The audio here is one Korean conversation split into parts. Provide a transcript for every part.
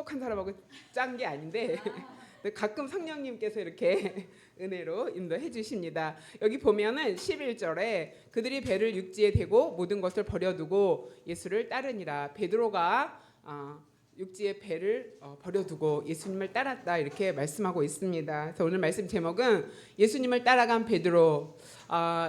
천국한 사람하고 짠 게 아닌데 가끔 성령님께서 이렇게 은혜로 인도해 주십니다. 여기 보면은 11절에 그들이 배를 육지에 대고 모든 것을 버려두고 예수를 따르니라. 베드로가 육지에 배를 버려두고 예수님을 따랐다 이렇게 말씀하고 있습니다. 그래서 오늘 말씀 제목은 예수님을 따라간 베드로.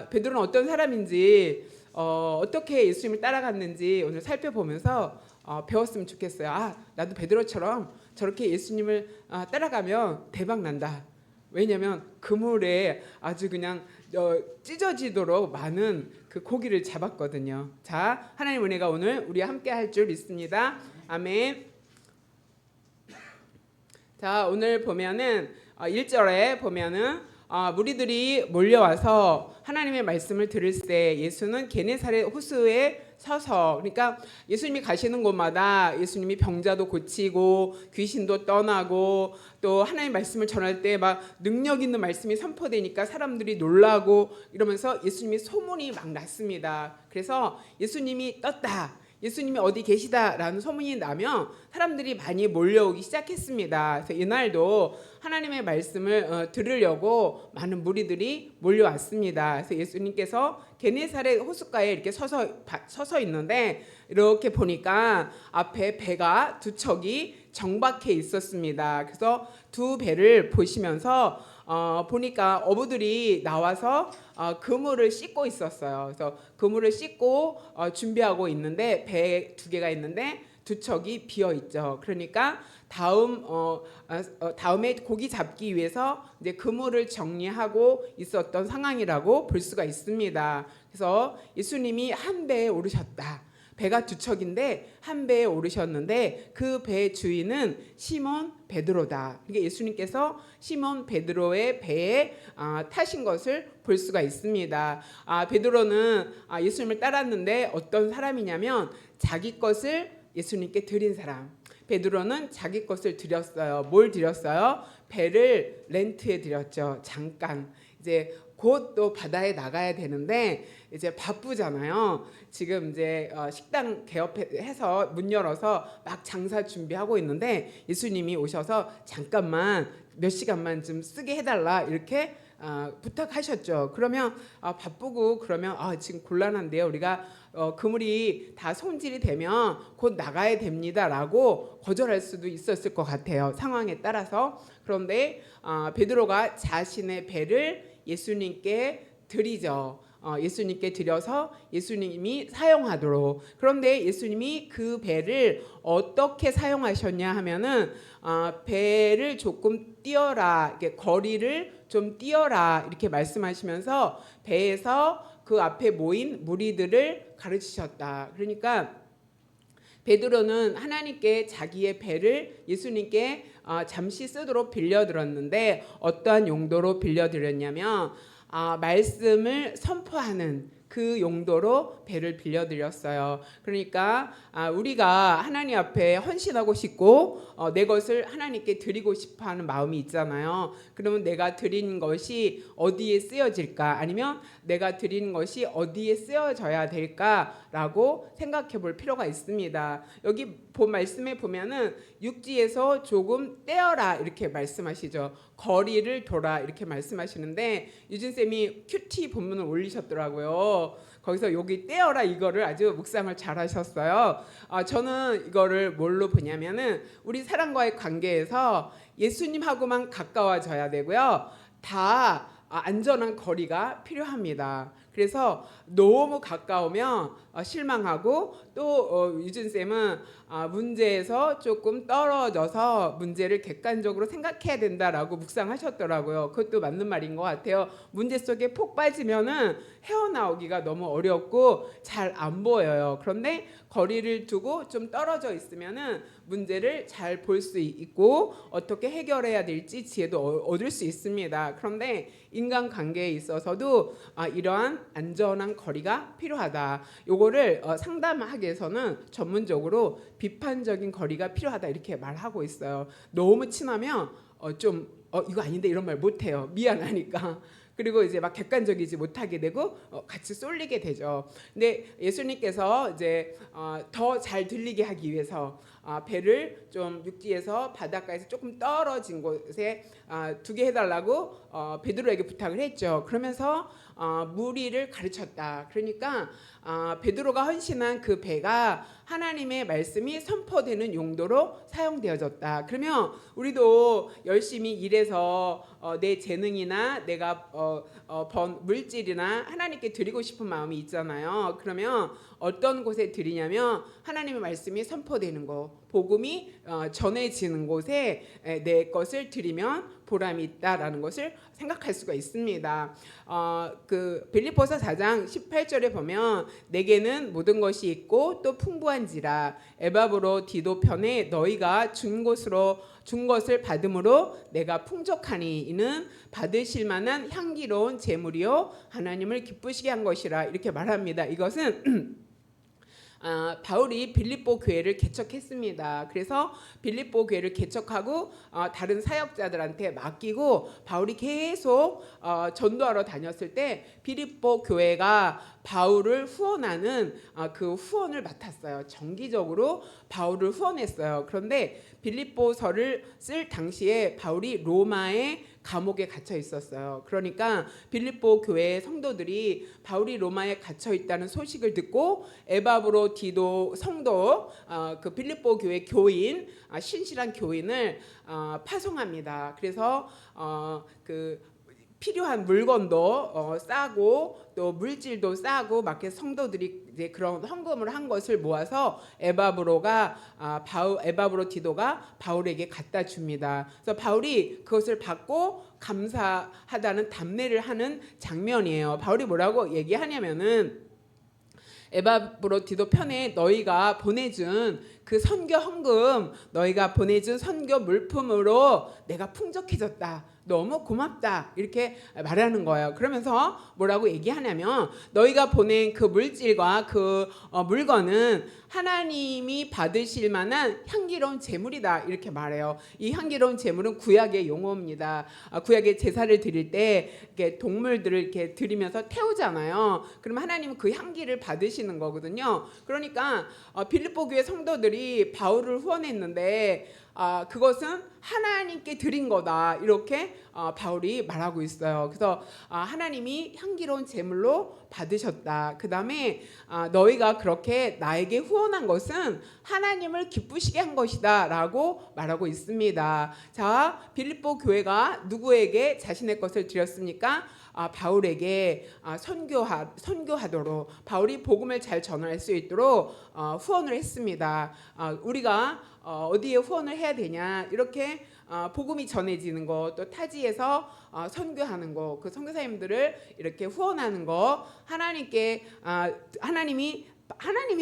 베드로는 어떤 사람인지 어떻게 예수님을 따라갔는지 오늘 살펴보면서 배웠으면 좋겠어요. 나도 베드로처럼 저렇게 예수님을 따라가면 대박 난다. 왜냐하면 그물에 아주 그냥 찢어지도록 많은 그 고기를 잡았거든요. 자, 하나님 은혜가 오늘 우리와 함께 할 줄 믿습니다. 아멘. 자, 오늘 보면은 1절에 보면은 무리들이 몰려와서 하나님의 말씀을 들을 때 예수는 게네사렛 호수에 서서, 그러니까 예수님이 가시는 곳마다 예수님이 병자도 고치고 귀신도 떠나고 또 하나님의 말씀을 전할 때 막 능력 있는 말씀이 선포되니까 사람들이 놀라고 이러면서 예수님이 소문이 막 났습니다. 그래서 예수님이 떴다, 예수님이 어디 계시다라는 소문이 나면 사람들이 많이 몰려오기 시작했습니다. 그래서 이날도 하나님의 말씀을 들으려고 많은 무리들이 몰려왔습니다. 그래서 예수님께서 게네사렛 호숫가에 이렇게 서서 있는데 이렇게 보니까 앞에 배가 두 척이 정박해 있었습니다. 그래서 두 배를 보시면서 보니까 어부들이 나와서 그물을 씻고 있었어요. 그래서 그물을 씻고 준비하고 있는데 배 두 개가 있는데 두 척이 비어 있죠. 그러니까 다음에 고기 잡기 위해서 이제 그물을 정리하고 있었던 상황이라고 볼 수가 있습니다. 그래서 예수님이 한 배에 오르셨다. 배가 두 척인데 한 배에 오르셨는데 그 배 주인은 시몬 베드로다. 그러니까 예수님께서 시몬 베드로의 배에 타신 것을 볼 수가 있습니다. 베드로는 예수님을 따랐는데 어떤 사람이냐면 자기 것을 예수님께 드린 사람. 베드로는 자기 것을 드렸어요. 뭘 드렸어요? 배를 렌트에 드렸죠. 잠깐. 이제 곧 또 바다에 나가야 되는데 이제 바쁘잖아요. 지금 이제 식당 개업해서 문 열어서 막 장사 준비하고 있는데 예수님이 오셔서 잠깐만 몇 시간만 좀 쓰게 해달라 이렇게 부탁하셨죠. 그러면 바쁘고 그러면 지금 곤란한데요. 우리가 그물이 다 손질이 되면 곧 나가야 됩니다라고 거절할 수도 있었을 것 같아요. 상황에 따라서. 그런데 베드로가 자신의 배를 예수님께 드리죠. 예수님께 드려서 예수님이 사용하도록. 그런데 예수님이 그 배를 어떻게 사용하셨냐 하면은 배를 조금 띄어라, 이렇게 거리를 좀 띄어라 이렇게 말씀하시면서 배에서 그 앞에 모인 무리들을 가르치셨다. 그러니까 베드로는 하나님께 자기의 배를 예수님께 잠시 쓰도록 빌려드렸는데 어떠한 용도로 빌려드렸냐면 말씀을 선포하는 그 용도로 배를 빌려드렸어요. 그러니까 우리가 하나님 앞에 헌신하고 싶고 내 것을 하나님께 드리고 싶어하는 마음이 있잖아요. 그러면 내가 드리는 것이 어디에 쓰여질까? 아니면 내가 드리는 것이 어디에 쓰여져야 될까라고 생각해 볼 필요가 있습니다. 여기 말씀에 보면은 육지에서 조금 떼어라 이렇게 말씀하시죠. 거리를 돌아 이렇게 말씀하시는데 유진쌤이 큐티 본문을 올리셨더라고요. 거기서 여기 떼어라 이거를 아주 묵상을 잘 하셨어요. 저는 이거를 뭘로 보냐면은 우리 사람과의 관계에서 예수님하고만 가까워져야 되고요. 다 안전한 거리가 필요합니다. 그래서 너무 가까우면 실망하고 또 유진쌤은 문제에서 조금 떨어져서 문제를 객관적으로 생각해야 된다라고 묵상하셨더라고요. 그것도 맞는 말인 것 같아요. 문제 속에 폭 빠지면은 헤어나오기가 너무 어렵고 잘 안 보여요. 그런데 거리를 두고 좀 떨어져 있으면은 문제를 잘 볼 수 있고 어떻게 해결해야 될지 지혜도 얻을 수 있습니다. 그런데 인간관계에 있어서도 이러한 안전한 거리가 필요하다. 요거를 상담학에서는 전문적으로 비판적인 거리가 필요하다 이렇게 말하고 있어요. 너무 친하면 이거 아닌데 이런 말 못해요. 미안하니까. 그리고 이제 막 객관적이지 못하게 되고 같이 쏠리게 되죠. 근데 예수님께서 이제 더 잘 들리게 하기 위해서 배를 좀 육지에서 바닷가에서 조금 떨어진 곳에 두게 해달라고 베드로에게 부탁을 했죠. 그러면서 무리를 가르쳤다. 그러니까 베드로가 헌신한 그 배가 하나님의 말씀이 선포되는 용도로 사용되어졌다. 그러면 우리도 열심히 일해서 내 재능이나 내가 번 물질이나 하나님께 드리고 싶은 마음이 있잖아요. 그러면 어떤 곳에 드리냐면 하나님의 말씀이 선포되는 곳, 복음이 전해지는 곳에 내 것을 드리면 보람이 있다라는 것을 생각할 수가 있습니다. 그 빌립보서 4장 18절에 보면 내게는 모든 것이 있고 또 풍부한지라 에바브로 디도 편에 너희가 준 것을 받음으로 내가 풍족하니 이는 받으실 만한 향기로운 제물이요 하나님을 기쁘시게 한 것이라 이렇게 말합니다. 이것은 바울이 빌립보 교회를 개척했습니다. 그래서 빌립보 교회를 개척하고 다른 사역자들한테 맡기고 바울이 계속 전도하러 다녔을 때 빌립보 교회가 바울을 후원하는 그 후원을 맡았어요. 정기적으로 바울을 후원했어요. 그런데 빌립보서를 쓸 당시에 바울이 로마의 감옥에 갇혀 있었어요. 그러니까 빌립보 교회의 성도들이 바울이 로마에 갇혀 있다는 소식을 듣고 에바브로 디도 성도 그 빌립보 교회 교인 신실한 교인을 파송합니다. 그래서 그 필요한 물건도 싸고 또 물질도 싸고 막 성도들이 이제 그런 헌금을 한 것을 모아서 에바브로 디도가 바울에게 갖다 줍니다. 그래서 바울이 그것을 받고 감사하다는 답례를 하는 장면이에요. 바울이 뭐라고 얘기하냐면은 에바브로 디도 편에 너희가 보내준 그 선교 헌금, 너희가 보내준 선교 물품으로 내가 풍족해졌다. 너무 고맙다 이렇게 말하는 거예요. 그러면서 뭐라고 얘기하냐면 너희가 보낸 그 물질과 그 물건은 하나님이 받으실 만한 향기로운 제물이다 이렇게 말해요. 이 향기로운 제물은 구약의 용어입니다. 구약의 제사를 드릴 때 이렇게 동물들을 이렇게 드리면서 태우잖아요. 그러면 하나님은 그 향기를 받으시는 거거든요. 그러니까 빌립보 교회 성도들이 바울을 후원했는데 그것은 하나님께 드린 거다 이렇게 바울이 말하고 있어요. 그래서 하나님이 향기로운 제물로 받으셨다. 그 다음에 너희가 그렇게 나에게 후원한 것은 하나님을 기쁘시게 한 것이다 라고 말하고 있습니다. 자, 빌립보 교회가 누구에게 자신의 것을 드렸습니까? 바울에게 선교하도록 바울이 복음을 잘 전할 수 있도록 후원을 했습니다. 우리가 어디에 후원을 해야 되냐 이렇게 복음이 전해지는 것, 또 타지에서 선교하는 것, 그 선교사님들을 이렇게 후원하는 것 하나님이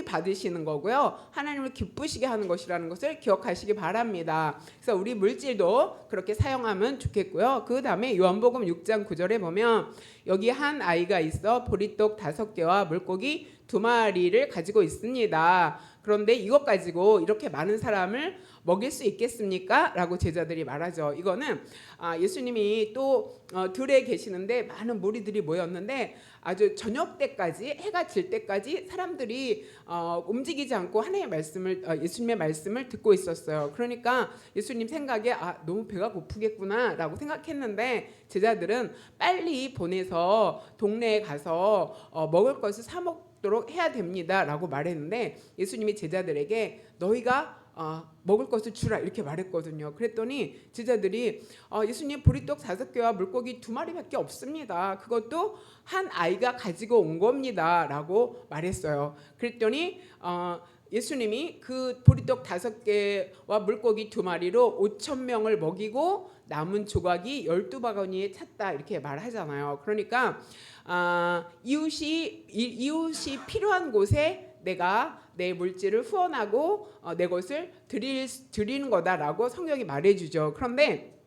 받으시는 거고요. 하나님을 기쁘시게 하는 것이라는 것을 기억하시기 바랍니다. 그래서 우리 물질도 그렇게 사용하면 좋겠고요. 그 다음에 요한복음 6장 9절에 보면 여기 한 아이가 있어 보리떡 5개와 물고기 2마리를 가지고 있습니다. 그런데 이것 가지고 이렇게 많은 사람을 먹일 수 있겠습니까? 라고 제자들이 말하죠. 이거는 예수님이 또 들에 계시는데 많은 무리들이 모였는데 아주 저녁 때까지 해가 질 때까지 사람들이 움직이지 않고 예수님의 말씀을 듣고 있었어요. 그러니까 예수님 생각에 너무 배가 고프겠구나 라고 생각했는데 제자들은 빨리 보내서 동네에 가서 먹을 것을 사 먹도록 해야 됩니다 라고 말했는데 예수님이 제자들에게 너희가 먹을 것을 주라 이렇게 말했거든요. 그랬더니 제자들이 예수님 보리떡 5개와 물고기 2마리밖에 없습니다. 그것도 한 아이가 가지고 온 겁니다 라고 말했어요. 그랬더니 예수님이 그 보리떡 5개와 물고기 2마리로 5,000명을 먹이고 남은 조각이 12바구니에 찼다 이렇게 말하잖아요. 그러니까 이웃이 필요한 곳에 내가 내 물질을 후원하고 내 것을 드리는 거다라고 성경이 말해주죠. 그런데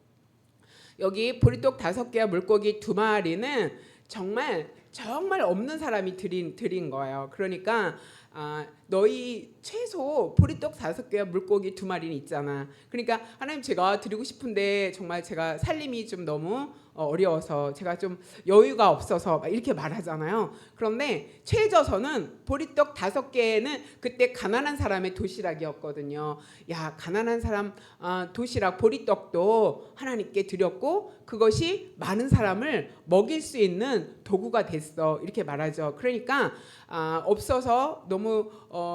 여기 보리떡 5개와 물고기 2마리는 정말 없는 사람이 드린 거예요. 그러니까 너희 최소 보리떡 5개와 물고기 2마리는 있잖아. 그러니까 하나님 제가 드리고 싶은데 정말 제가 살림이 좀 너무 어려워서 제가 좀 여유가 없어서 막 이렇게 말하잖아요. 그런데 최저서는 보리떡 5개는 그때 가난한 사람의 도시락이었거든요. 야, 가난한 사람 도시락 보리떡도 하나님께 드렸고 그것이 많은 사람을 먹일 수 있는 도구가 됐어, 이렇게 말하죠. 그러니까 없어서 너무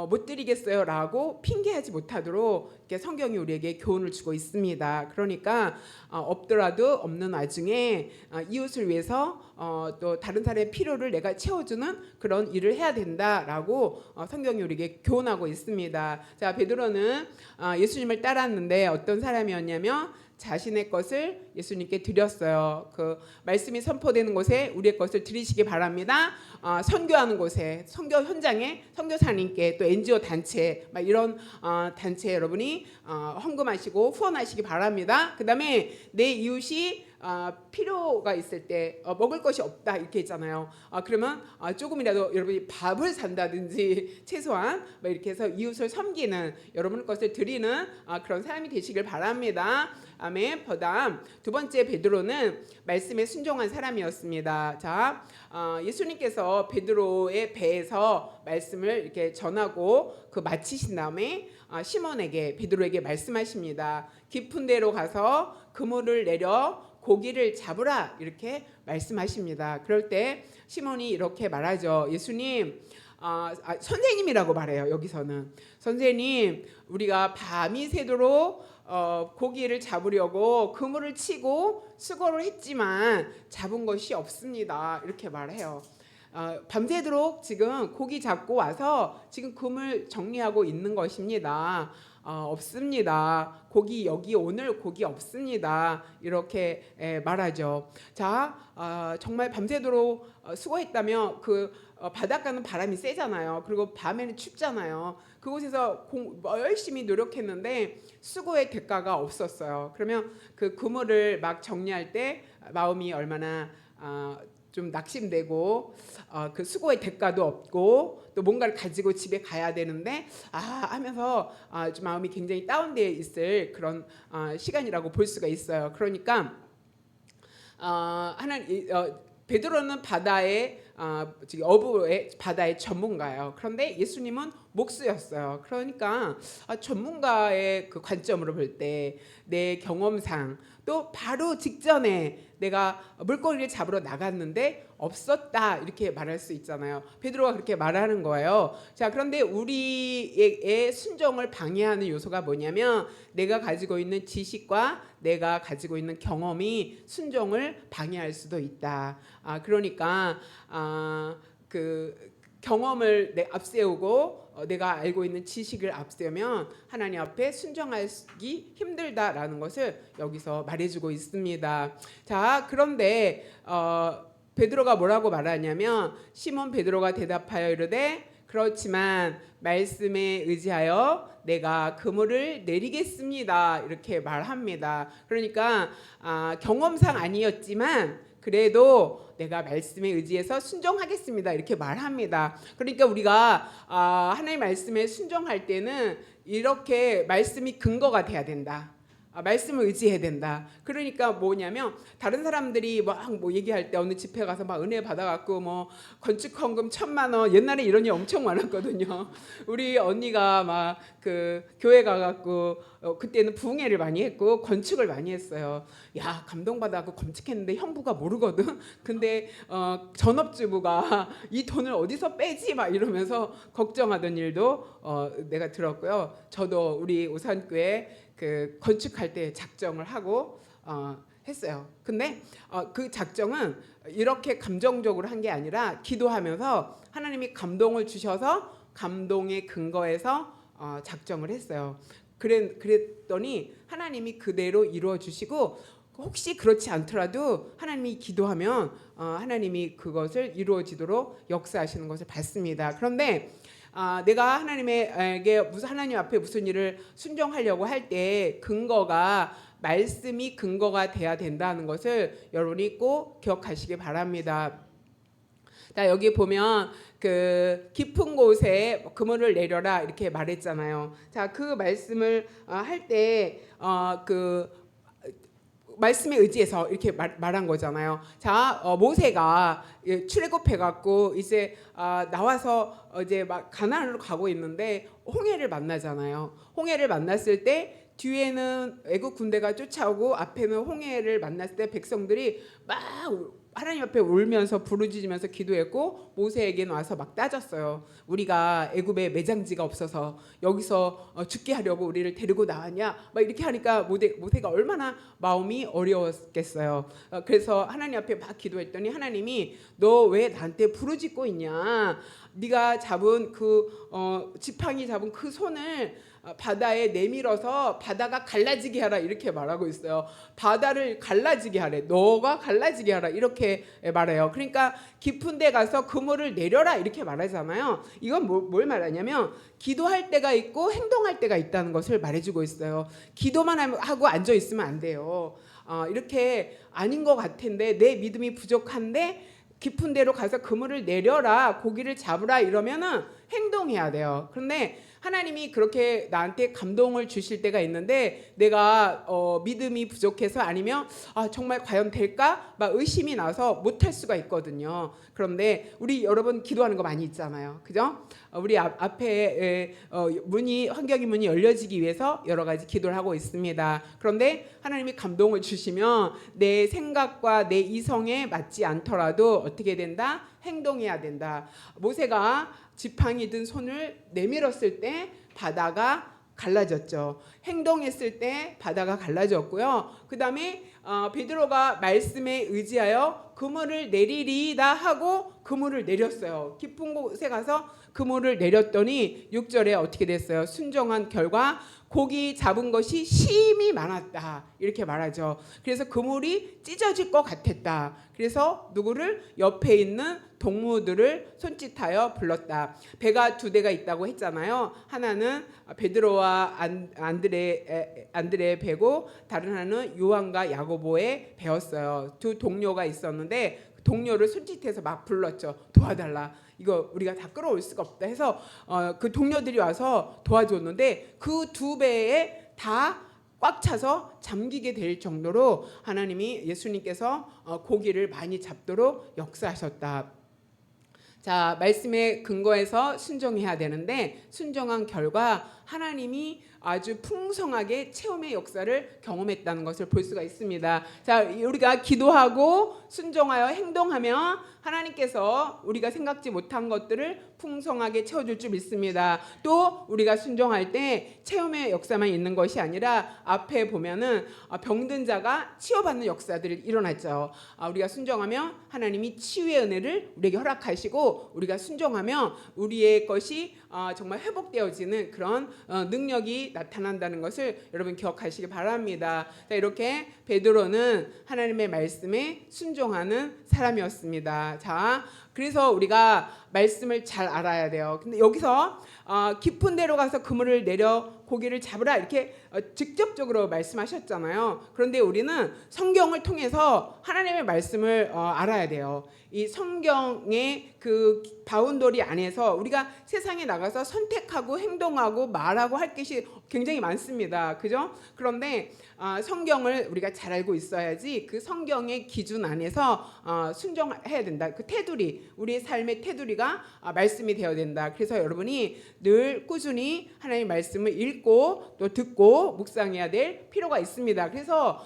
못 드리겠어요라고 핑계하지 못하도록 이렇게 성경이 우리에게 교훈을 주고 있습니다. 그러니까 없더라도 없는 와중에 이웃을 위해서 또 다른 사람의 필요를 내가 채워주는 그런 일을 해야 된다라고 성경이 우리에게 교훈하고 있습니다. 자, 베드로는 예수님을 따랐는데 어떤 사람이었냐면 자신의 것을 예수님께 드렸어요. 그 말씀이 선포되는 곳에 우리의 것을 드리시기 바랍니다. 선교하는 곳에, 선교 현장에 선교사님께, 또 NGO 단체 막 이런 단체 여러분이 헌금하시고 후원하시기 바랍니다. 그다음에 내 이웃이 필요가 있을 때 먹을 것이 없다 이렇게 있잖아요. 그러면 조금이라도 여러분이 밥을 산다든지 최소한 뭐 이렇게 해서 이웃을 섬기는, 여러분 것을 드리는 그런 사람이 되시길 바랍니다. 아멘. 그다음 두 번째 베드로는 말씀에 순종한 사람이었습니다. 자, 예수님께서 베드로의 배에서 말씀을 이렇게 전하고 그 마치신 다음에 시몬에게, 베드로에게 말씀하십니다. 깊은 데로 가서 그물을 내려 고기를 잡으라, 이렇게 말씀하십니다. 그럴 때 시몬이 이렇게 말하죠. 예수님, 선생님이라고 말해요. 여기서는 선생님, 우리가 밤이 새도록 고기를 잡으려고 그물을 치고 수고를 했지만 잡은 것이 없습니다, 이렇게 말해요. 밤새도록 지금 고기 잡고 와서 지금 그물 정리하고 있는 것입니다. 없습니다. 고기 여기 오늘 고기 없습니다, 이렇게 말하죠. 자, 정말 밤새도록 수고했다며 그 바닷가는 바람이 세잖아요. 그리고 밤에는 춥잖아요. 그곳에서 열심히 노력했는데 수고의 대가가 없었어요. 그러면 그 그물을 막 정리할 때 마음이 얼마나 좀 낙심되고 그 수고의 대가도 없고 또 뭔가를 가지고 집에 가야 되는데 하면서 좀 마음이 굉장히 다운되어 있을 그런 시간이라고 볼 수가 있어요. 그러니까 베드로는 바다의 어부의 바다의 전문가예요. 그런데 예수님은 목수였어요. 그러니까 전문가의 그 관점으로 볼 때 내 경험상 또 바로 직전에 내가 물고기를 잡으러 나갔는데 없었다, 이렇게 말할 수 있잖아요. 베드로가 그렇게 말하는 거예요. 자, 그런데 우리의 순종을 방해하는 요소가 뭐냐면 내가 가지고 있는 지식과 내가 가지고 있는 경험이 순종을 방해할 수도 있다. 그러니까 그 경험을 앞세우고 내가 알고 있는 지식을 앞세우면 하나님 앞에 순종하기 힘들다라는 것을 여기서 말해주고 있습니다. 자, 그런데 베드로가 뭐라고 말하냐면 시몬 베드로가 대답하여 이르되 그렇지만 말씀에 의지하여 내가 그물을 내리겠습니다, 이렇게 말합니다. 그러니까 경험상 아니었지만 그래도 내가 말씀에 의지해서 순종하겠습니다, 이렇게 말합니다. 그러니까 우리가 하나님의 말씀에 순종할 때는 이렇게 말씀이 근거가 돼야 된다. 말씀을 의지해야 된다. 그러니까 뭐냐면 다른 사람들이 막 뭐 얘기할 때 어느 집회 가서 막 은혜 받아갖고 뭐 건축 헌금 1,000만 원, 옛날에 이런 일 엄청 많았거든요. 우리 언니가 막 그 교회 가갖고 그때는 부흥회를 많이 했고 건축을 많이 했어요. 야, 감동받아갖고 건축했는데 형부가 모르거든. 근데 전업주부가 이 돈을 어디서 빼지 막 이러면서 걱정하던 일도 내가 들었고요. 저도 우리 우산교회 그 건축할 때 작정을 하고 했어요. 근데 그 작정은 이렇게 감정적으로 한 게 아니라 기도하면서 하나님이 감동을 주셔서 감동의 근거에서 작정을 했어요. 그랬더니 하나님이 그대로 이루어 주시고, 혹시 그렇지 않더라도 하나님이 기도하면 하나님이 그것을 이루어지도록 역사하시는 것을 봤습니다. 그런데 내가 하나님 앞에 무슨 일을 순종하려고 할 때 근거가, 말씀이 근거가 돼야 된다는 것을 여러분이 꼭 기억하시기 바랍니다. 자, 여기 보면 그 깊은 곳에 그물을 내려라 이렇게 말했잖아요. 자, 그 말씀을 할 때 그 말씀에 의지해서 이렇게 말한 거잖아요. 자, 모세가 출애굽해갖고 이제 나와서 이제 막 가나안으로 가고 있는데 홍해를 만나잖아요. 홍해를 만났을 때 뒤에는 애국 군대가 쫓아오고 앞에는 홍해를 만났을 때 백성들이 막 하나님 앞에 울면서 부르짖으면서 기도했고 모세에게는 와서 막 따졌어요. 우리가 애굽에 매장지가 없어서 여기서 죽게 하려고 우리를 데리고 나왔냐? 막 이렇게 하니까 모세가 얼마나 마음이 어려웠겠어요. 그래서 하나님 앞에 막 기도했더니 하나님이 너 왜 나한테 부르짖고 있냐? 네가 잡은 그 지팡이 잡은 그 손을 바다에 내밀어서 바다가 갈라지게 하라 이렇게 말하고 있어요. 바다를 갈라지게 하래. 너가 갈라지게 하라 이렇게 말해요. 그러니까 깊은 데 가서 그물을 내려라 이렇게 말하잖아요. 이건 뭘 말하냐면 기도할 때가 있고 행동할 때가 있다는 것을 말해주고 있어요. 기도만 하고 앉아 있으면 안 돼요. 이렇게 아닌 것 같은데 내 믿음이 부족한데 깊은 데로 가서 그물을 내려라 고기를 잡으라 이러면은 행동해야 돼요. 그런데 하나님이 그렇게 나한테 감동을 주실 때가 있는데 내가 믿음이 부족해서 아니면 정말 과연 될까? 막 의심이 나서 못할 수가 있거든요. 그런데 우리 여러분 기도하는 거 많이 있잖아요. 그죠? 우리 앞에 환경의 문이 열려지기 위해서 여러 가지 기도를 하고 있습니다. 그런데 하나님이 감동을 주시면 내 생각과 내 이성에 맞지 않더라도 어떻게 된다? 행동해야 된다. 모세가 지팡이 든 손을 내밀었을 때 바다가 갈라졌죠. 행동했을 때 바다가 갈라졌고요. 그 다음에 베드로가 말씀에 의지하여 그물을 내리리다 하고 그물을 내렸어요. 깊은 곳에 가서 그물을 내렸더니 6절에 어떻게 됐어요? 순종한 결과 고기 잡은 것이 심이 많았다 이렇게 말하죠. 그래서 그물이 찢어질 것 같았다. 그래서 누구를 옆에 있는 동무들을 손짓하여 불렀다. 배가 두 대가 있다고 했잖아요. 하나는 베드로와 안드레의 배고 다른 하나는 요한과 야고보의 배였어요. 두 동료가 있었는데 동료를 손짓해서 막 불렀죠. 도와달라. 이거 우리가 다 끌어올 수가 없다 해서 그 동료들이 와서 도와줬는데 그 두 배에 다 꽉 차서 잠기게 될 정도로 하나님이 예수님께서 고기를 많이 잡도록 역사하셨다. 자, 말씀에 근거해서 순종해야 되는데 순종한 결과 하나님이 아주 풍성하게 체험의 역사를 경험했다는 것을 볼 수가 있습니다. 자, 우리가 기도하고 순종하여 행동하면 하나님께서 우리가 생각지 못한 것들을 풍성하게 채워줄 줄 믿습니다. 또 우리가 순종할 때 체험의 역사만 있는 것이 아니라 앞에 보면은 병든 자가 치유받는 역사들이 일어났죠. 우리가 순종하면 하나님이 치유의 은혜를 우리에게 허락하시고 우리가 순종하면 우리의 것이 정말 회복되어지는 그런 능력이 나타난다는 것을 여러분 기억하시기 바랍니다. 자, 이렇게 베드로는 하나님의 말씀에 순종하는 사람이었습니다. 자, 그래서 우리가 말씀을 잘 알아야 돼요. 근데 여기서 깊은 데로 가서 그물을 내려 고기를 잡으라 이렇게 직접적으로 말씀하셨잖아요. 그런데 우리는 성경을 통해서 하나님의 말씀을 알아야 돼요. 이 성경의 그 바운더리 안에서 우리가 세상에 나가서 선택하고 행동하고 말하고 할 것이 굉장히 많습니다. 그죠? 그런데 성경을 우리가 잘 알고 있어야지 그 성경의 기준 안에서 순종해야 된다. 그 테두리, 우리의 삶의 테두리가 말씀이 되어야 된다. 그래서 여러분이 늘 꾸준히 하나님의 말씀을 읽고 또 듣고 묵상해야 될 필요가 있습니다. 그래서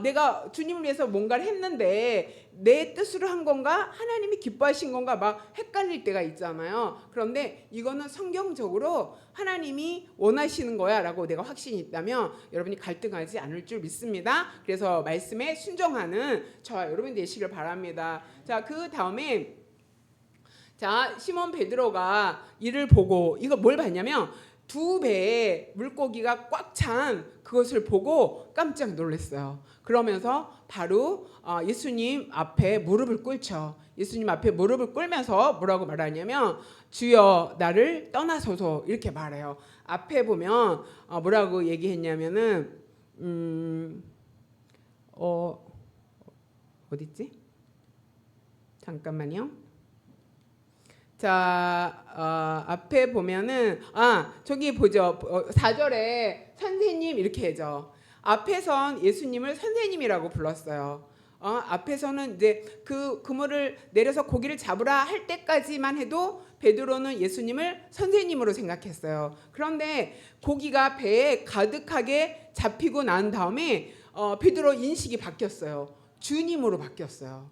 내가 주님을 위해서 뭔가를 했는데 내 뜻으로 한 건가 하나님이 기뻐하신 건가 막 헷갈릴 때가 있잖아요. 그런데 이거는 성경적으로 하나님이 원하시는 거야 라고 내가 확신이 있다면 여러분이 갈등하지 않을 줄 믿습니다. 그래서 말씀에 순종하는 저와 여러분 되시길 바랍니다. 자, 그 다음에 자, 시몬 베드로가 이를 보고 이거 뭘 봤냐면 두 배에 물고기가 꽉 찬 그것을 보고 깜짝 놀랐어요. 그러면서 바로 예수님 앞에 무릎을 꿇죠. 예수님 앞에 무릎을 꿇면서 뭐라고 말하냐면 주여 나를 떠나소서 이렇게 말해요. 앞에 보면 뭐라고 얘기했냐면은 어딨지? 잠깐만요. 자, 앞에 보면은 저기 보죠. 4절에 선생님 이렇게 해죠. 앞에선 예수님을 선생님이라고 불렀어요. 앞에서는 이제 그 그물을 내려서 고기를 잡으라 할 때까지만 해도 베드로는 예수님을 선생님으로 생각했어요. 그런데 고기가 배에 가득하게 잡히고 난 다음에 베드로 인식이 바뀌었어요. 주님으로 바뀌었어요.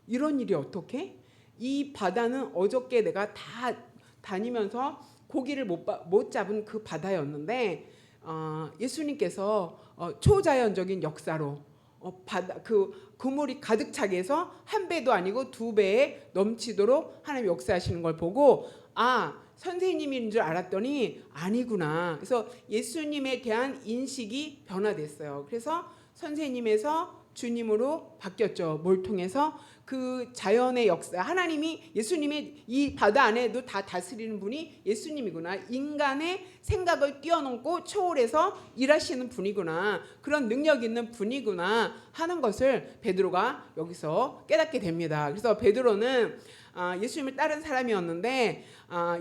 이런 일이 어떻게? 이 바다는 어저께 내가 다 다니면서 고기를 못 잡은 그 바다였는데 예수님께서 초자연적인 역사로 바다 그 그물이 가득 차게 해서 한 배도 아니고 두 배에 넘치도록 하나님 역사하시는 걸 보고 선생님인 줄 알았더니 아니구나. 그래서 예수님에 대한 인식이 변화됐어요. 그래서 선생님에서 주님으로 바뀌었죠. 뭘 통해서? 그 자연의 역사, 하나님이 예수님의 이 바다 안에도 다 다스리는 분이 예수님이구나. 인간의 생각을 뛰어넘고 초월해서 일하시는 분이구나. 그런 능력 있는 분이구나 하는 것을 베드로가 여기서 깨닫게 됩니다. 그래서 베드로는 예수님을 따른 사람이었는데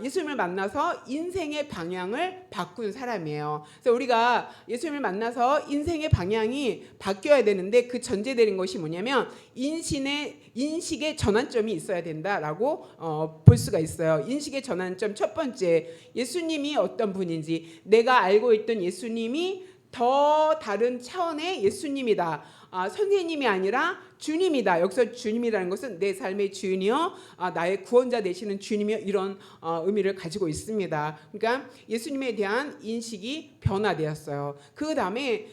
예수님을 만나서 인생의 방향을 바꾼 사람이에요. 그래서 우리가 예수님을 만나서 인생의 방향이 바뀌어야 되는데 그 전제되는 것이 뭐냐면 인식의 전환점이 있어야 된다라고 볼 수가 있어요. 인식의 전환점 첫 번째, 예수님이 어떤 분인지, 내가 알고 있던 예수님이 더 다른 차원의 예수님이다. 선생님이 아니라 주님이다. 여기서 주님이라는 것은 내 삶의 주인이요, 나의 구원자 되시는 주님이요, 이런 의미를 가지고 있습니다. 그러니까 예수님에 대한 인식이 변화되었어요. 그 다음에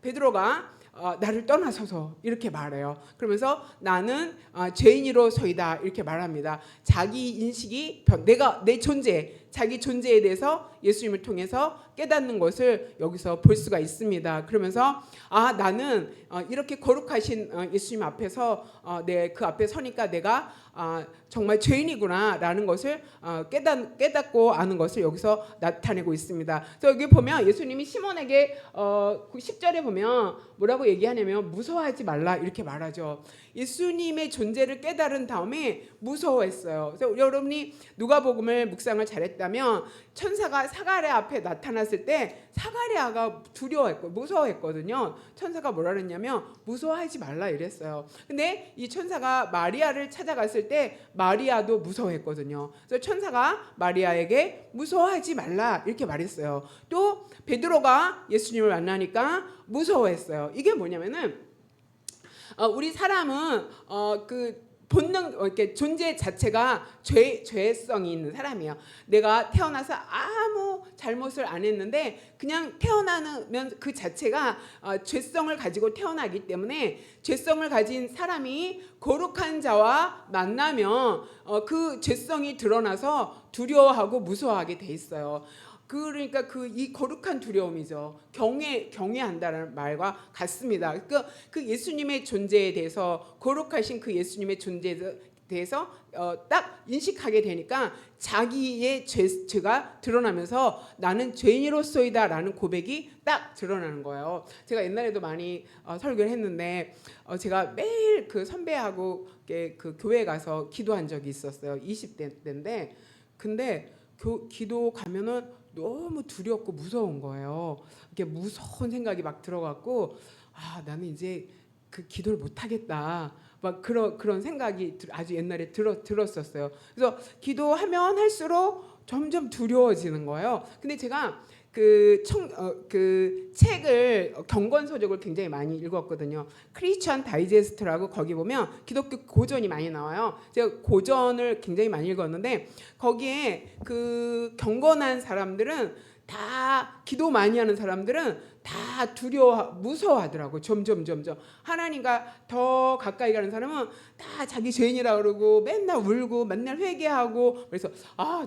베드로가 나를 떠나서서 이렇게 말해요. 그러면서 나는 죄인으로서이다 이렇게 말합니다. 자기 인식이 내가 내 존재, 자기 존재에 대해서 예수님을 통해서 깨닫는 것을 여기서 볼 수가 있습니다. 그러면서 나는 이렇게 거룩하신 예수님 앞에서 그 앞에 서니까 내가 정말 죄인이구나라는 것을 깨닫고 아는 것을 여기서 나타내고 있습니다. 그래서 여기 보면 예수님이 시몬에게 10절에 보면 뭐라고 얘기하냐면 무서워하지 말라 이렇게 말하죠. 예수님의 존재를 깨달은 다음에 무서워했어요. 그래서 여러분이 누가복음을 묵상을 잘했다면 천사가 사가랴 앞에 나타났을 때 사가랴가 두려워했고 무서워했거든요. 천사가 뭐라 그랬냐면 무서워하지 말라 이랬어요. 근데 이 천사가 마리아를 찾아갔을 때 마리아도 무서워했거든요. 그래서 천사가 마리아에게 무서워하지 말라 이렇게 말했어요. 또 베드로가 예수님을 만나니까 무서워했어요. 이게 뭐냐면은 우리 사람은 그 본능, 이렇게 존재 자체가 죄성이 있는 사람이에요. 내가 태어나서 아무 잘못을 안 했는데 그냥 태어나면 그 자체가 죄성을 가지고 태어나기 때문에 죄성을 가진 사람이 거룩한 자와 만나면 그 죄성이 드러나서 두려워하고 무서워하게 돼 있어요. 그러니까 이 거룩한 두려움이죠. 경외한다는 말과 같습니다. 그 예수님의 존재에 대해서, 거룩하신 그 예수님의 존재에 대해서 딱 인식하게 되니까 자기의 죄가 드러나면서 나는 죄인으로서이다라는 고백이 딱 드러나는 거예요. 제가 옛날에도 많이 설교를 했는데 제가 매일 그 선배하고 그 교회 가서 기도한 적이 있었어요. 20대 때인데 근데 기도 가면은 너무 두렵고 무서운 거예요. 이렇게 무서운 생각이 막 들어갖고 나는 이제 그 기도를 못 하겠다. 막 그런 생각이 아주 옛날에 들었었어요. 그래서 기도하면 할수록 점점 두려워지는 거예요. 근데 제가 그 책을 경건서적을 굉장히 많이 읽었거든요. 크리스천 다이제스트라고 거기 보면 기독교 고전이 많이 나와요. 제가 고전을 굉장히 많이 읽었는데 거기에 그 경건한 사람들은 다 기도 많이 하는 사람들은 다 무서워하더라고. 점점 하나님과 더 가까이 가는 사람은 다 자기 죄인이라 그러고 맨날 울고 맨날 회개하고 그래서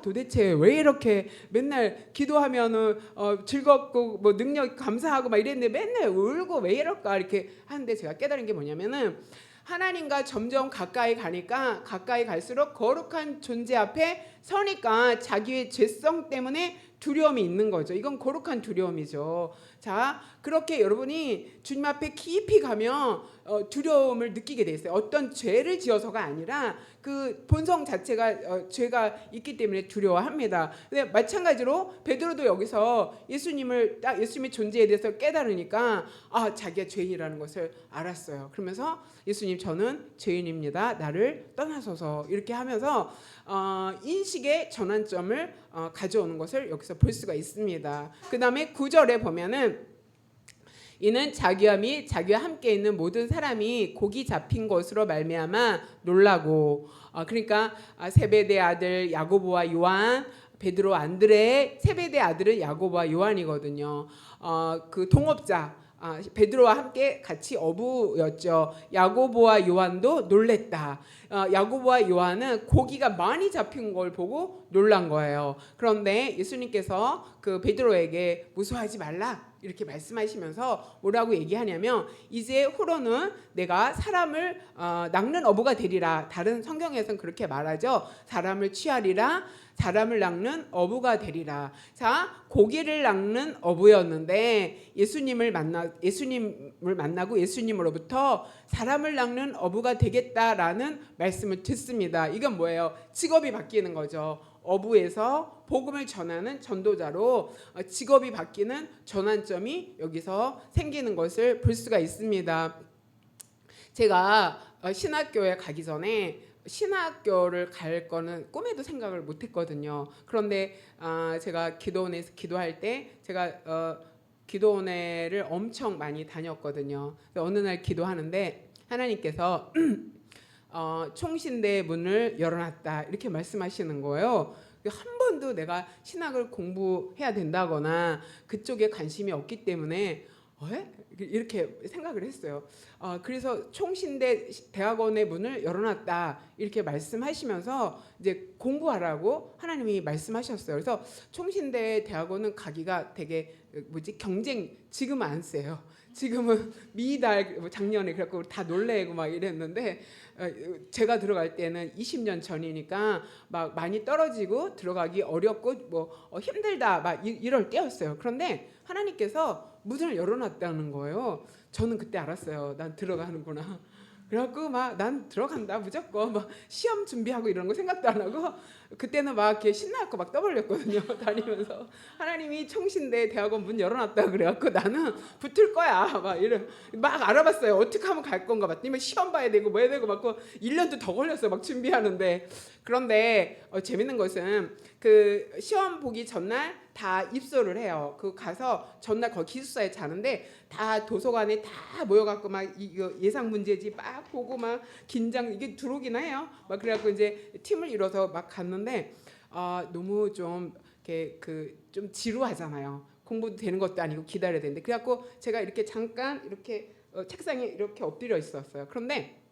도대체 왜 이렇게 맨날 기도하면은 즐겁고 뭐 능력 감사하고 막 이랬는데 맨날 울고 왜 이럴까 이렇게 하는데 제가 깨달은 게 뭐냐면은 하나님과 점점 가까이 가니까 가까이 갈수록 거룩한 존재 앞에 서니까 자기의 죄성 때문에 두려움이 있는 거죠. 이건 거룩한 두려움이죠. 자, 그렇게 여러분이 주님 앞에 깊이 가면 두려움을 느끼게 돼 있어요. 어떤 죄를 지어서가 아니라 그 본성 자체가 죄가 있기 때문에 두려워합니다. 근데 마찬가지로 베드로도 여기서 예수님의 존재에 대해서 깨달으니까 자기가 죄인이라는 것을 알았어요. 그러면서 예수님, 저는 죄인입니다. 나를 떠나소서, 이렇게 하면서 인식의 전환점을 가져오는 것을 여기서 볼 수가 있습니다. 그 다음에 9절에 보면은 이는 자기와 및 자기와 함께 있는 모든 사람이 곡이 잡힌 것으로 말미암아 놀라고, 그러니까 세베대 아들 야고보와 요한, 베드로, 안드레, 세베대 아들은 야고보와 요한이거든요. 그 동업자 베드로와 함께 같이 어부였죠. 야고보와 요한도 놀랬다. 야고보와 요한은 고기가 많이 잡힌 걸 보고 놀란 거예요. 그런데 예수님께서 그 베드로에게 무서워하지 말라 이렇게 말씀하시면서 뭐라고 얘기하냐면, 이제 후로는 내가 사람을 낚는 어부가 되리라. 다른 성경에서는 그렇게 말하죠. 사람을 취하리라, 사람을 낚는 어부가 되리라. 자, 고기를 낚는 어부였는데 예수님을 만나고 예수님으로부터 사람을 낚는 어부가 되겠다라는 말씀을 듣습니다. 이건 뭐예요? 직업이 바뀌는 거죠. 어부에서 복음을 전하는 전도자로 직업이 바뀌는 전환점이 여기서 생기는 것을 볼 수가 있습니다. 제가 신학교에 가기 전에 신학교를 갈 거는 꿈에도 생각을 못 했거든요. 그런데 제가 기도원에서 기도할 때 제가 기도원회를 엄청 많이 다녔거든요. 어느 날 기도하는데 하나님께서 총신대 문을 열어놨다 이렇게 말씀하시는 거예요. 한 번도 내가 신학을 공부해야 된다거나 그쪽에 관심이 없기 때문에 이렇게 생각을 했어요. 그래서 총신대 대학원의 문을 열어놨다 이렇게 말씀하시면서 이제 공부하라고 하나님이 말씀하셨어요. 그래서 총신대 대학원은 가기가 되게 경쟁, 지금은 안 세요. 지금은 미달 작년에 그래갖고 다 놀래고 막 이랬는데, 제가 들어갈 때는 20년 전이니까 막 많이 떨어지고 들어가기 어렵고 힘들다 막 이럴 때였어요. 그런데 하나님께서 문을 열어놨다는 거예요. 저는 그때 알았어요. 난 들어가는구나. 그래갖고 막 난 들어간다 무조건 막 시험 준비하고 이런 거 생각도 안 하고 그때는 막 이렇게 신나갖고 막 떠벌렸거든요. 다니면서 하나님이 총신대 대학원 문 열어놨다 그래갖고 나는 붙을 거야 막 알아봤어요. 어떻게 하면 갈 건가 봤더니 시험 봐야 되고 뭐 해야 되고 막 1년도 더 걸렸어요. 막 준비하는데. 그런데 재밌는 것은 그 시험 보기 전날 다 입소를 해요. 그 가서 전날 거기 기숙사에 자는데 다 도서관에 다 모여갖고 막 이거 예상 문제지 막 보고 막 긴장, 이게 들어오긴 해요. 막 그래갖고 이제 팀을 이뤄서 막 갔는데 너무 좀 이렇게 좀 지루하잖아요. 공부도 되는 것도 아니고 기다려야 되는데. 그래갖고 제가 이렇게 잠깐 이렇게 책상에 이렇게 엎드려 있었어요. 그런데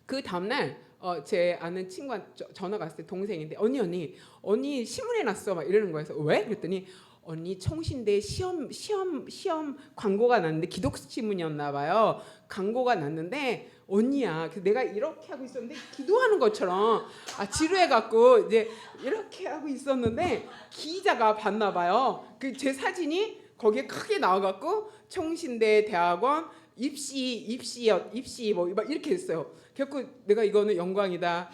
그 다음날 제 아는 친구한테 전화가 왔을 때, 동생인데 언니 신문에 났어 막 이러는 거예요. 그래서 왜? 그랬더니 언니 총신대 시험 광고가 났는데, 기독신문이었나 봐요. 광고가 났는데 언니야. 내가 이렇게 하고 있었는데 기도하는 것처럼 지루해갖고 이제 이렇게 하고 있었는데 기자가 봤나 봐요. 제 사진이 거기에 크게 나와갖고 총신대 대학원 입시 뭐 이렇게 했어요. 결국 내가 이거는 영광이다.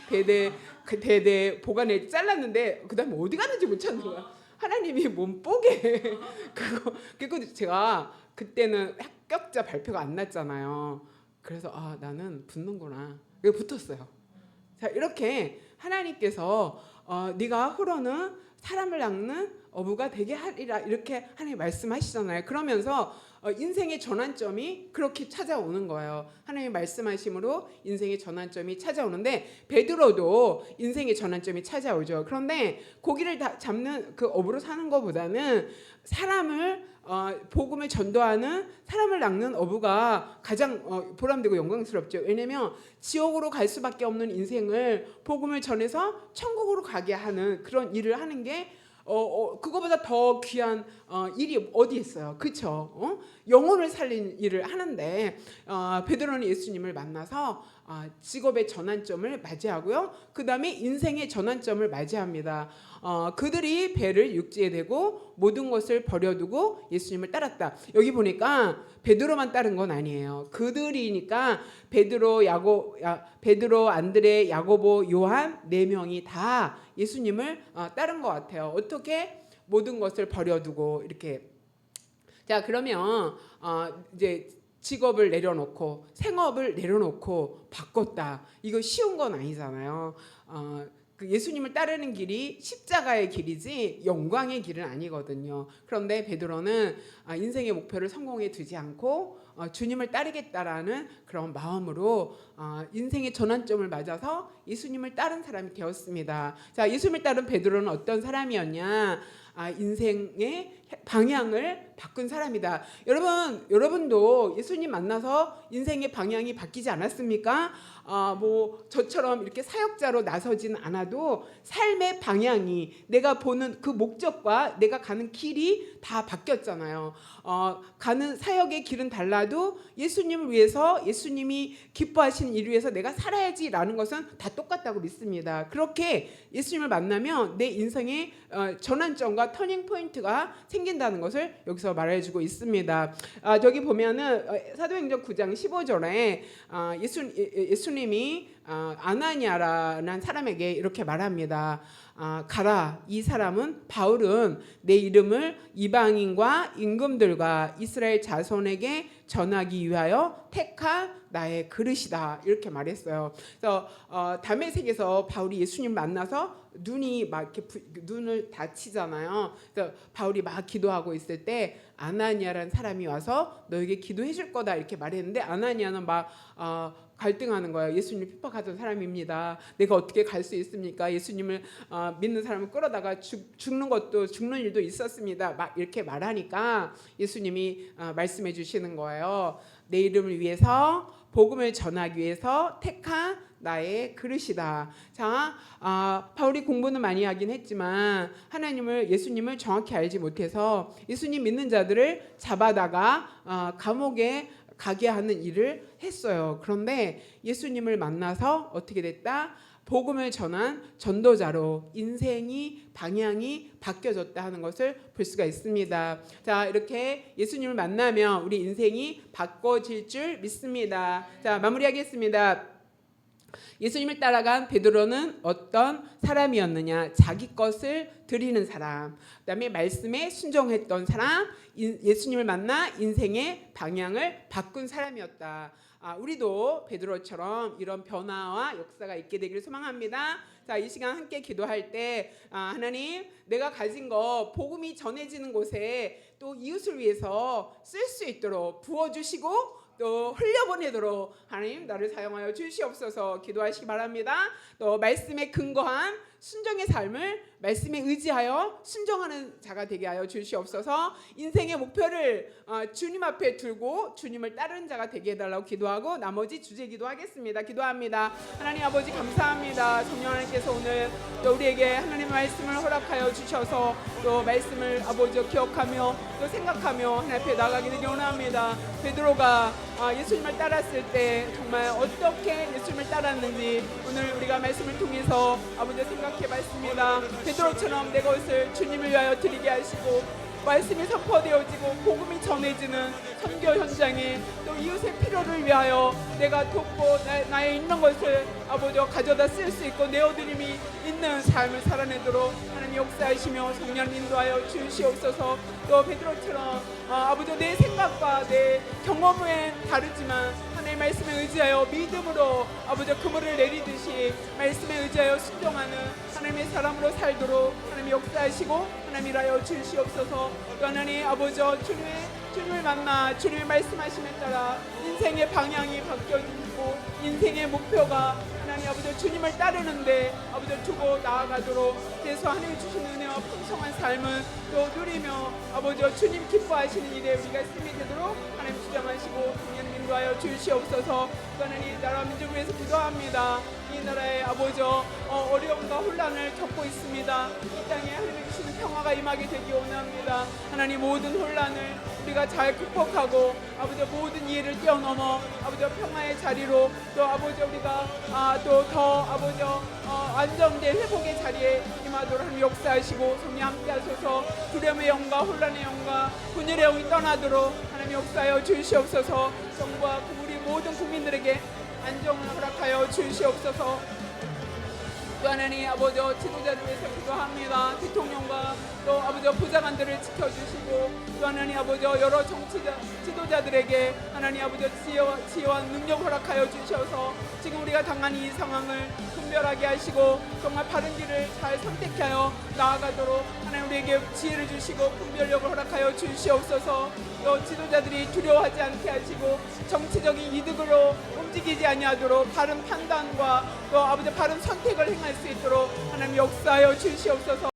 대대 보관에 잘랐는데 그다음에 어디 갔는지 못 찾는 거야. 하나님이 몸 뽀개. 그리고 제가 그때는 합격자 발표가 안 났잖아요. 그래서 나는 붙는구나. 붙었어요. 자, 이렇게 하나님께서 네가 후로는 사람을 낚는 어부가 되게 하리라 이렇게 하나님 말씀하시잖아요. 그러면서 인생의 전환점이 그렇게 찾아오는 거예요. 하나님 말씀하심으로 인생의 전환점이 찾아오는데, 베드로도 인생의 전환점이 찾아오죠. 그런데 고기를 잡는 그 어부로 사는 것보다는 사람을 복음을 전도하는, 사람을 낚는 어부가 가장 보람되고 영광스럽죠. 왜냐하면 지옥으로 갈 수밖에 없는 인생을 복음을 전해서 천국으로 가게 하는 그런 일을 하는 게 그거보다 더 귀한 일이 어디 있어요? 그렇죠? 영혼을 살린 일을 하는데 베드로는 예수님을 만나서 직업의 전환점을 맞이하고요. 그 다음에 인생의 전환점을 맞이합니다. 그들이 배를 육지에 대고 모든 것을 버려두고 예수님을 따랐다. 여기 보니까 베드로만 따른 건 아니에요. 그들이니까 베드로, 안드레, 야고보, 요한 4명이 다 예수님을 따른 것 같아요. 어떻게? 모든 것을 버려두고 이렇게. 자, 그러면 이제 직업을 내려놓고 생업을 내려놓고 바꿨다. 이거 쉬운 건 아니잖아요. 그 예수님을 따르는 길이 십자가의 길이지 영광의 길은 아니거든요. 그런데 베드로는 인생의 목표를 성공에 두지 않고 주님을 따르겠다라는 그런 마음으로 인생의 전환점을 맞아서 예수님을 따른 사람이 되었습니다. 자, 예수님을 따른 베드로는 어떤 사람이었냐? 인생의 방향을 바꾼 사람이다. 여러분도 예수님 만나서 인생의 방향이 바뀌지 않았습니까? 뭐 저처럼 이렇게 사역자로 나서진 않아도 삶의 방향이, 내가 보는 그 목적과 내가 가는 길이 다 바뀌었잖아요. 가는 사역의 길은 달라도 예수님을 위해서, 예수님이 기뻐하시는 일 위해서 내가 살아야지라는 것은 다 똑같다고 믿습니다. 그렇게 예수님을 만나면 내 인생의 전환점과 터닝 포인트가 생긴다는 것을 여기서 말해주고 있습니다. 저기 보면은 사도행전 9장 15절에 예수님이 아나니아라는 사람에게 이렇게 말합니다. 가라, 이 사람은, 바울은 내 이름을 이방인과 임금들과 이스라엘 자손에게 전하기 위하여 택한 나의 그릇이다, 이렇게 말했어요. 그래서 다메섹에서 바울이 예수님 만나서 눈이 막 이렇게 눈을 다치잖아요. 그래서 바울이 막 기도하고 있을 때 아나니아라는 사람이 와서 너에게 기도해 줄 거다, 이렇게 말했는데 아나니아는 막 갈등하는 거예요. 예수님을 핍박하던 사람입니다. 내가 어떻게 갈 수 있습니까? 예수님을 믿는 사람을 끌어다가 죽는 일도 있었습니다. 막 이렇게 말하니까 예수님이 말씀해 주시는 거예요. 내 이름을 위해서, 복음을 전하기 위해서 택한 나의 그릇이다. 자, 바울이 공부는 많이 하긴 했지만 예수님을 정확히 알지 못해서 예수님 믿는 자들을 잡아다가 감옥에 가게 하는 일을 했어요. 그런데 예수님을 만나서 어떻게 됐다? 복음을 전한 전도자로 인생이, 방향이 바뀌어졌다 하는 것을 볼 수가 있습니다. 자, 이렇게 예수님을 만나면 우리 인생이 바꿔질 줄 믿습니다. 자, 마무리하겠습니다. 예수님을 따라간 베드로는 어떤 사람이었느냐? 자기 것을 드리는 사람, 그다음에 말씀에 순종했던 사람, 예수님을 만나 인생의 방향을 바꾼 사람이었다. 우리도 베드로처럼 이런 변화와 역사가 있게 되기를 소망합니다. 자, 이 시간 함께 기도할 때 하나님, 내가 가진 거 복음이 전해지는 곳에 또 이웃을 위해서 쓸 수 있도록 부어주시고 또 흘려보내도록 하나님 나를 사용하여 주시옵소서 기도하시기 바랍니다. 또 말씀에 근거한 순종의 삶을 말씀에 의지하여 순종하는 자가 되게 하여 주시옵소서. 인생의 목표를 주님 앞에 두고 주님을 따르는 자가 되게 해달라고 기도하고 나머지 주제 기도하겠습니다. 기도합니다. 하나님 아버지 감사합니다. 성령 하나님께서 오늘 또 우리에게 하나님의 말씀을 허락하여 주셔서 또 말씀을 아버지 기억하며 또 생각하며 하나님 앞에 나가게 되기 원합니다. 베드로가 예수님을 따랐을 때 정말 어떻게 예수님을 따랐는지 오늘 우리가 말씀을 통해서 아버지 생각해 봤습니다. 베드로처럼 내 것을 주님을 위하여 드리게 하시고 말씀이 선포되어지고 복음이 전해지는 선교 현장에 또 이웃의 필요를 위하여 내가 돕고 나의 있는 것을 아버지 가져다 쓸 수 있고 내어드림이 있는 삶을 살아내도록 하나님 역사하시며 성령 인도하여 주시옵소서. 또 베드로처럼 아버지 내 생각과 내 경험은 다르지만 하나님의 말씀에 의지하여 믿음으로 아버지 그물을 내리듯이 말씀에 의지하여 순종하는 하나님의 사람으로 살도록 하나님 역사하시고 하나님 일하여 주시옵소서. 또 하나님 아버지 주님을 만나 주님의 말씀하심에 따라 인생의 방향이 바뀌어지고 인생의 목표가 하나님 아버지 주님을 따르는데 아버지 두고 나아가도록 그래서 하나님 주신 은혜와 풍성한 삶을 또 누리며 아버지 주님 기뻐하시는 일에 우리가 힘이 되도록 하나님 주장하시고 공연 인도하여 주시옵소서. 또 하나님 나라 민족을 위해서 기도합니다. 이 나라의 아버지 어려움과 혼란을 겪고 있습니다. 이 땅에 하나님 주시는 평화가 임하게 되기 원합니다. 하나님 모든 혼란을 우리가 잘 극복하고 아버지 모든 이해를 뛰어넘어 아버지 평화의 자리로 또 아버지 우리가 또 더 아버지 안정된 회복의 자리에 임하도록 하나님 역사하시고 성령 함께하소서. 두려움의 영과 혼란의 영과 분열의 영이 떠나도록 하나님 역사하여 주시옵소서. 정부와 우리 모든 국민들에게 안정을 허락하여 주시옵소서. 또 하나님 아버지 지도자를 위해서 기도합니다. 대통령과 또 아버지 부장관들을 지켜주시고 또 하나님 아버지 여러 정치자 지도자들에게 하나님 아버지 지혜와 능력 허락하여 주셔서 지금 우리가 당한 이 상황을 분별하게 하시고 정말 바른 길을 잘 선택하여 나아가도록 하나님 우리에게 지혜를 주시고 분별력을 허락하여 주시옵소서. 또 지도자들이 두려워하지 않게 하시고 정치적인 이득으로 움직이지 아니하도록 바른 판단과 또 아버지 바른 선택을 행할 수 있도록 하나님 역사하여 주시옵소서.